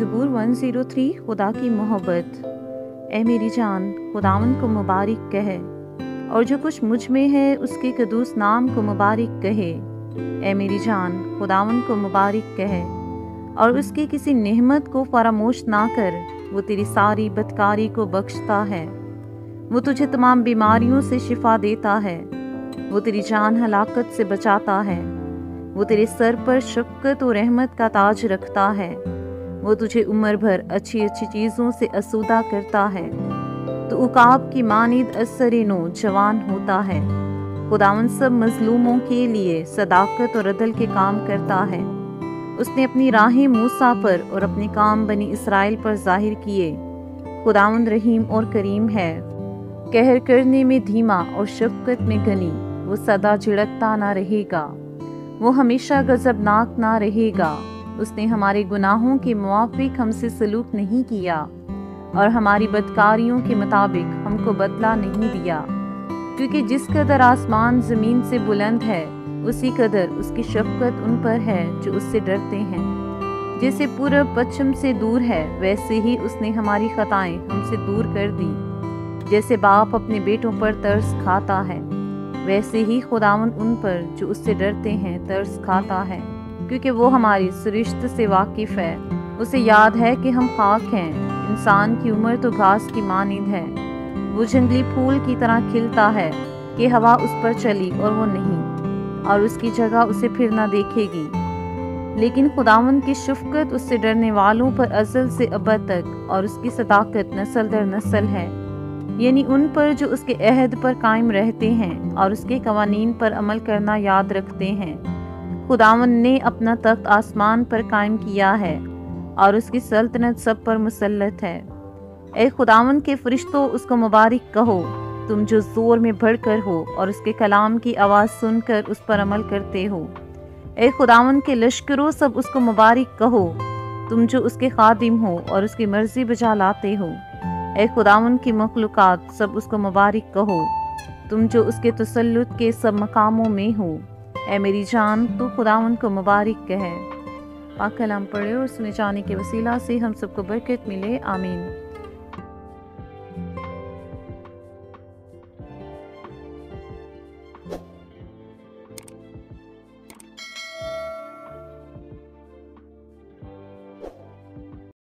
ज़बूर 103 खुदा की मोहब्बत। ए मेरी जान खुदावन को मुबारक कहे, और जो कुछ मुझ में है उसके कदूस नाम को मुबारक कहे। ए मेरी जान खुदावन को मुबारक कहे, और उसकी किसी नेमत को फरामोश ना कर। वो तेरी सारी बदकारी को बख्शता है, वो तुझे तमाम बीमारियों से शिफा देता है। वो तेरी जान हलाकत से बचाता है, वो तेरे सर पर शफ़क़त और रहमत का ताज रखता है। वो तुझे उम्र भर अच्छी अच्छी चीज़ों से आसूदा करता है। तो उकाब की मानिद असर नो जवान होता है। खुदावन सब मजलूमों के लिए सदाकत और अदल के काम करता है। उसने अपनी राहें मूसा पर और अपने काम बनी इसराइल पर जाहिर किए। खुदावन रहीम और करीम है, कहर करने में धीमा और शफ़क़त में गनी। वो सदा झिड़कता ना रहेगा, वो हमेशा गज़बनाक ना रहेगा। उसने हमारे गुनाहों के मुआफ़िक हमसे सलूक नहीं किया, और हमारी बदकारियों के मुताबिक हमको बदला नहीं दिया। क्योंकि जिस कदर आसमान ज़मीन से बुलंद है, उसी कदर उसकी शफ़क़त उन पर है जो उससे डरते हैं। जैसे पूरब पश्चिम से दूर है, वैसे ही उसने हमारी ख़ताएँ हमसे दूर कर दी। जैसे बाप अपने बेटों पर तरस खाता है, वैसे ही खुदावन उन पर जो उससे डरते हैं तरस खाता है। क्योंकि वो हमारी सरिश्त से वाकिफ़ है। उसे याद है कि हम खाक हैं। इंसान की उम्र तो घास की मानिंद है। वो जंगली फूल की तरह खिलता है कि हवा उस पर चली और वो नहीं, और उसकी जगह उसे फिर ना देखेगी। लेकिन खुदावन की शफ़क़त उससे डरने वालों पर अज़ल से अबद तक, और उसकी सदाकत नस्ल दर नस्ल है, यानी उन पर जो उसके अहद पर कायम रहते हैं और उसके कवानीन पर अमल करना याद रखते हैं। खुदावन ने अपना तख्त आसमान पर कायम किया है, और उसकी सल्तनत सब पर मुसल्लत है। ए खुदावन के फरिश्तों, उसको मुबारक कहो, तुम जो ज़ोर में बढ़कर हो और उसके कलाम की आवाज़ सुनकर उस पर अमल करते हो। ए खुदावन के लश्करों, सब उसको मुबारक कहो, तुम जो उसके खादिम हो और उसकी मर्ज़ी बजा लाते हो। ए खुदावन की मखलूक़ात, सब उसको मुबारक कहो, तुम जो उसके तसल्लुत के सब मकामों में हो। ए मेरी जान तू खुदावन को मुबारक कहे। पाक कलाम पढ़े और सुने जाने के वसीला से हम सबको बरकत मिले। आमीन।